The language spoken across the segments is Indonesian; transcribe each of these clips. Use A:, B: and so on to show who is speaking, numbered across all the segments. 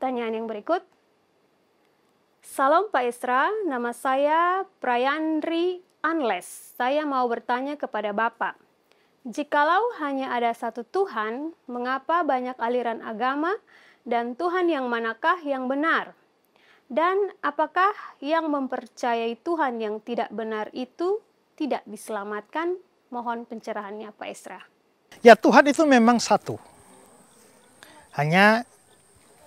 A: pertanyaan yang berikut. Salam Pak Esra, nama saya Prayandri Anles. Saya mau bertanya kepada Bapak. Jikalau hanya ada satu Tuhan, mengapa banyak aliran agama dan Tuhan yang manakah yang benar? Dan apakah yang mempercayai Tuhan yang tidak benar itu tidak diselamatkan? Mohon pencerahannya Pak Esra.
B: Ya, Tuhan itu memang satu. Hanya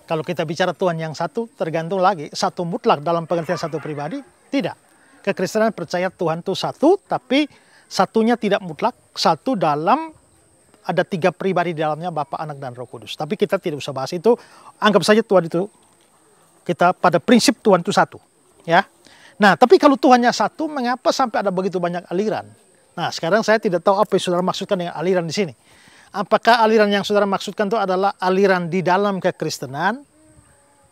B: kalau kita bicara Tuhan yang satu, tergantung lagi. Satu mutlak dalam pengertian satu pribadi? Tidak. Kekristenan percaya Tuhan itu satu, tapi satunya tidak mutlak. Satu dalam, ada 3 pribadi di dalamnya, Bapa, Anak, dan Roh Kudus. Tapi kita tidak usah bahas itu. Anggap saja Tuhan itu, kita pada prinsip Tuhan itu satu. Ya. Nah, tapi kalau Tuhannya satu, mengapa sampai ada begitu banyak aliran? Nah, sekarang saya tidak tahu apa yang saudara maksudkan dengan aliran di sini. Apakah aliran yang saudara maksudkan itu adalah aliran di dalam kekristenan?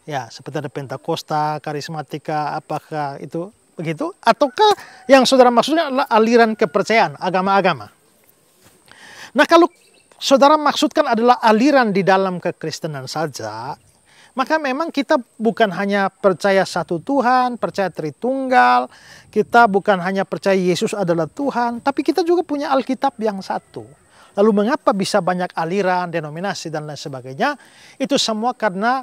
B: Ya, seperti ada Pentakosta, Karismatika, apakah itu begitu? Ataukah yang saudara maksudkan adalah aliran kepercayaan, agama-agama? Nah, kalau saudara maksudkan adalah aliran di dalam kekristenan saja, maka memang kita bukan hanya percaya satu Tuhan, percaya Tritunggal, kita bukan hanya percaya Yesus adalah Tuhan, tapi kita juga punya Alkitab yang satu. Lalu mengapa bisa banyak aliran, denominasi, dan lain sebagainya? Itu semua karena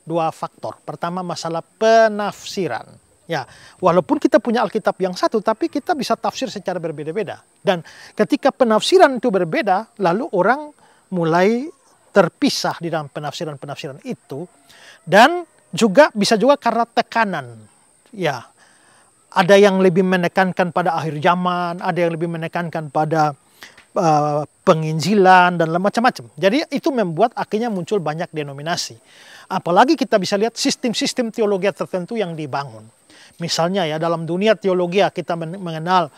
B: 2 faktor. Pertama, masalah penafsiran. Ya, walaupun kita punya Alkitab yang satu, tapi kita bisa tafsir secara berbeda-beda. Dan ketika penafsiran itu berbeda, lalu orang mulai terpisah di dalam penafsiran-penafsiran itu. Dan juga bisa juga karena tekanan. Ya, ada yang lebih menekankan pada akhir zaman, ada yang lebih menekankan pada penginjilan dan macam-macam. Jadi itu membuat akhirnya muncul banyak denominasi. Apalagi kita bisa lihat sistem-sistem teologi tertentu yang dibangun. Misalnya ya, dalam dunia teologi kita mengenal,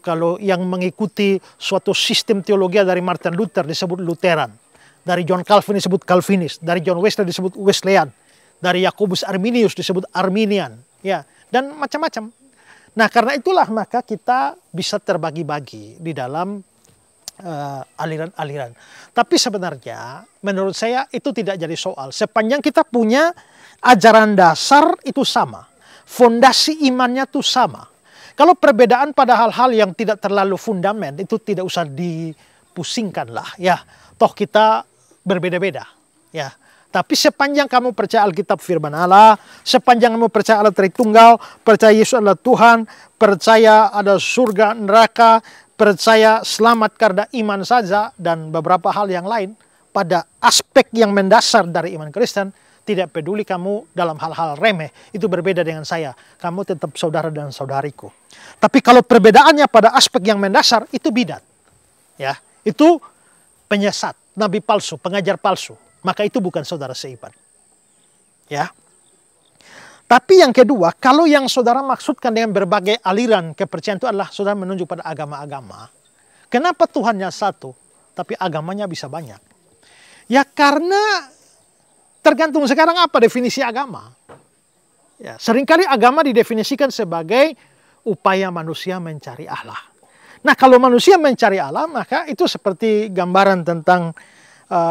B: kalau yang mengikuti suatu sistem teologi dari Martin Luther disebut Lutheran, dari John Calvin disebut Calvinis, dari John Wesley disebut Wesleyan, dari Yakobus Arminius disebut Arminian, ya, dan macam-macam. Nah, karena itulah maka kita bisa terbagi-bagi di dalam aliran-aliran. Tapi sebenarnya menurut saya itu tidak jadi soal. Sepanjang kita punya ajaran dasar itu sama, fondasi imannya itu sama. Kalau perbedaan pada hal-hal yang tidak terlalu fundament itu tidak usah dipusingkan lah, ya. Toh kita berbeda-beda, ya. Tapi sepanjang kamu percaya Alkitab firman Allah, sepanjang kamu percaya Allah Tritunggal, percaya Yesus adalah Tuhan, percaya ada surga, neraka, percaya selamat karena iman saja, dan beberapa hal yang lain, pada aspek yang mendasar dari iman Kristen, tidak peduli kamu dalam hal-hal remeh, itu berbeda dengan saya. Kamu tetap saudara dan saudariku. Tapi kalau perbedaannya pada aspek yang mendasar, itu bidat. Ya, itu penyesat, nabi palsu, pengajar palsu. Maka itu bukan saudara seiman. Ya. Tapi yang kedua, kalau yang saudara maksudkan dengan berbagai aliran kepercayaan itu adalah saudara menunjuk pada agama-agama. Kenapa Tuhannya satu, tapi agamanya bisa banyak? Ya karena tergantung sekarang apa definisi agama. Ya, seringkali agama didefinisikan sebagai upaya manusia mencari Allah. Nah, kalau manusia mencari Allah, maka itu seperti gambaran tentang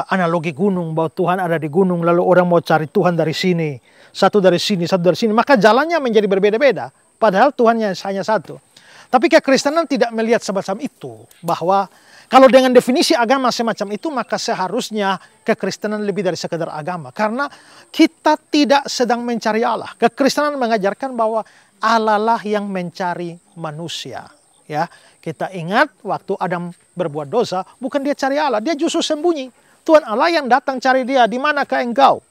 B: analogi gunung, bahwa Tuhan ada di gunung, lalu orang mau cari Tuhan dari sini, satu dari sini, satu dari sini, maka jalannya menjadi berbeda-beda, padahal Tuhannya hanya satu. Tapi kekristenan tidak melihat semacam itu, bahwa kalau dengan definisi agama semacam itu, maka seharusnya kekristenan lebih dari sekedar agama, karena kita tidak sedang mencari Allah. Kekristenan mengajarkan bahwa Allah lah yang mencari manusia. Ya, kita ingat waktu Adam berbuat dosa, bukan dia cari Allah, dia justru sembunyi. Tuhan Allah yang datang cari dia, di manakah engkau?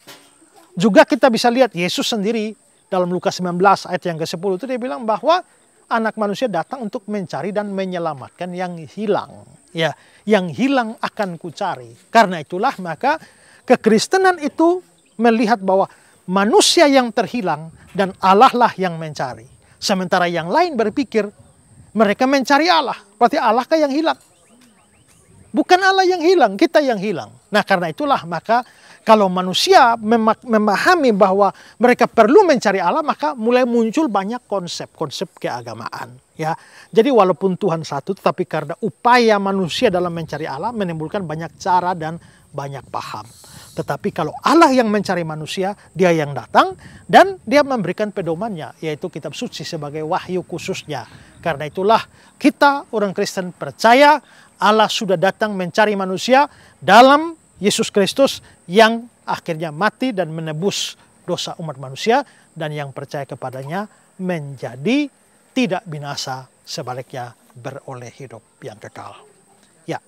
B: Juga kita bisa lihat Yesus sendiri dalam Lukas 19 ayat yang ke-10 itu dia bilang bahwa anak manusia datang untuk mencari dan menyelamatkan yang hilang. Ya, yang hilang akan kucari. Karena itulah maka kekristenan itu melihat bahwa manusia yang terhilang dan Allah lah yang mencari. Sementara yang lain berpikir mereka mencari Allah, berarti Allah kah yang hilang? Bukan Allah yang hilang, kita yang hilang. Nah, karena itulah maka kalau manusia memahami bahwa mereka perlu mencari Allah, maka mulai muncul banyak konsep-konsep keagamaan. Ya, jadi walaupun Tuhan satu, tapi karena upaya manusia dalam mencari Allah menimbulkan banyak cara dan banyak paham. Tetapi kalau Allah yang mencari manusia, dia yang datang dan dia memberikan pedomannya, yaitu kitab suci sebagai wahyu khususnya. Karena itulah kita orang Kristen percaya Allah sudah datang mencari manusia dalam Yesus Kristus yang akhirnya mati dan menebus dosa umat manusia, dan yang percaya kepadanya menjadi tidak binasa, sebaliknya beroleh hidup yang kekal. Ya.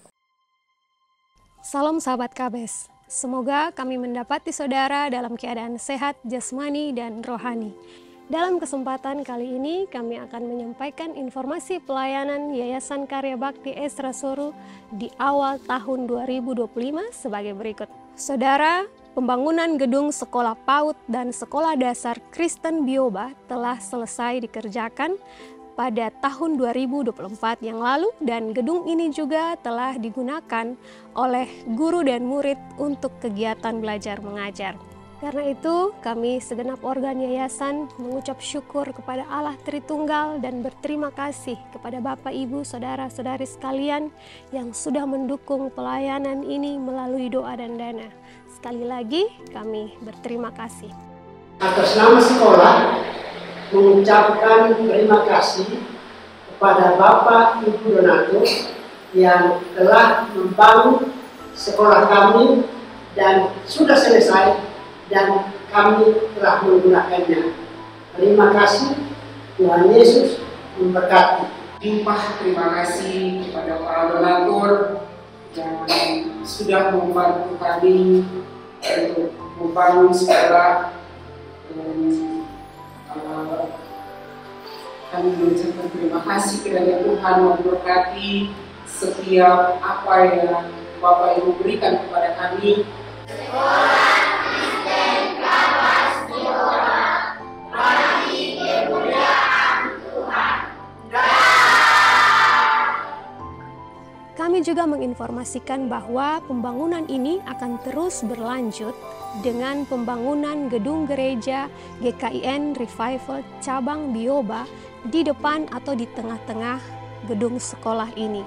A: Salam sahabat KBS. Semoga kami mendapati saudara dalam keadaan sehat, jasmani, dan rohani. Dalam kesempatan kali ini kami akan menyampaikan informasi pelayanan Yayasan Karya Bakti Esra Soru di awal tahun 2025 sebagai berikut. Saudara, pembangunan gedung sekolah PAUD dan sekolah dasar Kristen Bioba telah selesai dikerjakan pada tahun 2024 yang lalu, dan gedung ini juga telah digunakan oleh guru dan murid untuk kegiatan belajar mengajar. Karena itu, kami segenap organ yayasan mengucap syukur kepada Allah Tritunggal dan berterima kasih kepada Bapak, Ibu, Saudara-saudari sekalian yang sudah mendukung pelayanan ini melalui doa dan dana. Sekali lagi, kami berterima kasih.
C: Atas nama sekolah, mengucapkan terima kasih kepada Bapak Ibu donatur yang telah membangun sekolah kami dan sudah selesai dan kami telah menggunakannya. Terima kasih, Tuhan Yesus memberkati.
D: Terima kasih kepada para donatur yang sudah membantu kami untuk membangun sekolah. Kami mengucapkan terima kasih kepada Tuhan memberkati setiap apa yang Bapak Ibu berikan kepada kami. Sekolah Kristen Kapas Bioba, bagi kemuliaan Tuhan.
A: Kami juga menginformasikan bahwa pembangunan ini akan terus berlanjut dengan pembangunan gedung gereja GKIN Revival Cabang Bioba di depan atau di tengah-tengah gedung sekolah ini.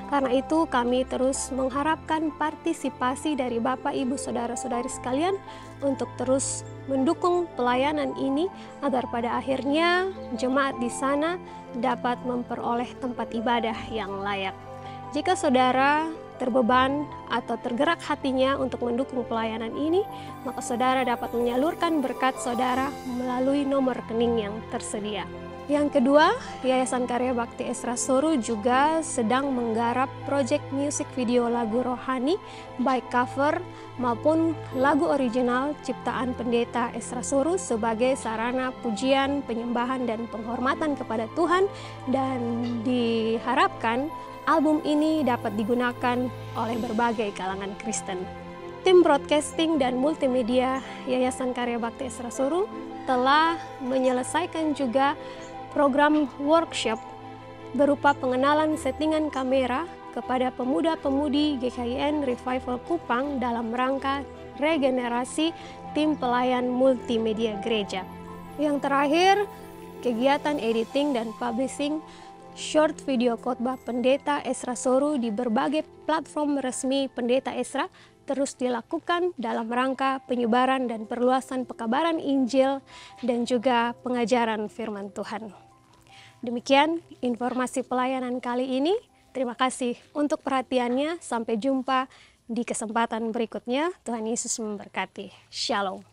A: Karena itu kami terus mengharapkan partisipasi dari Bapak, Ibu, Saudara-saudari sekalian untuk terus mendukung pelayanan ini agar pada akhirnya jemaat di sana dapat memperoleh tempat ibadah yang layak. Jika saudara terbeban atau tergerak hatinya untuk mendukung pelayanan ini, maka saudara dapat menyalurkan berkat saudara melalui nomor rekening yang tersedia. Yang kedua, Yayasan Karya Bakti Esra Soru juga sedang menggarap proyek musik video lagu rohani, baik cover maupun lagu original ciptaan Pendeta Esra Soru sebagai sarana pujian, penyembahan, dan penghormatan kepada Tuhan, dan diharapkan album ini dapat digunakan oleh berbagai kalangan Kristen. Tim broadcasting dan multimedia Yayasan Karya Bakti Esra Soru telah menyelesaikan juga program workshop berupa pengenalan settingan kamera kepada pemuda-pemudi GKIN Revival Kupang dalam rangka regenerasi tim pelayan multimedia gereja. Yang terakhir, kegiatan editing dan publishing short video khotbah Pendeta Esra Soru di berbagai platform resmi Pendeta Esra terus dilakukan dalam rangka penyebaran dan perluasan pekabaran Injil dan juga pengajaran firman Tuhan. Demikian informasi pelayanan kali ini. Terima kasih untuk perhatiannya. Sampai jumpa di kesempatan berikutnya. Tuhan Yesus memberkati. Shalom.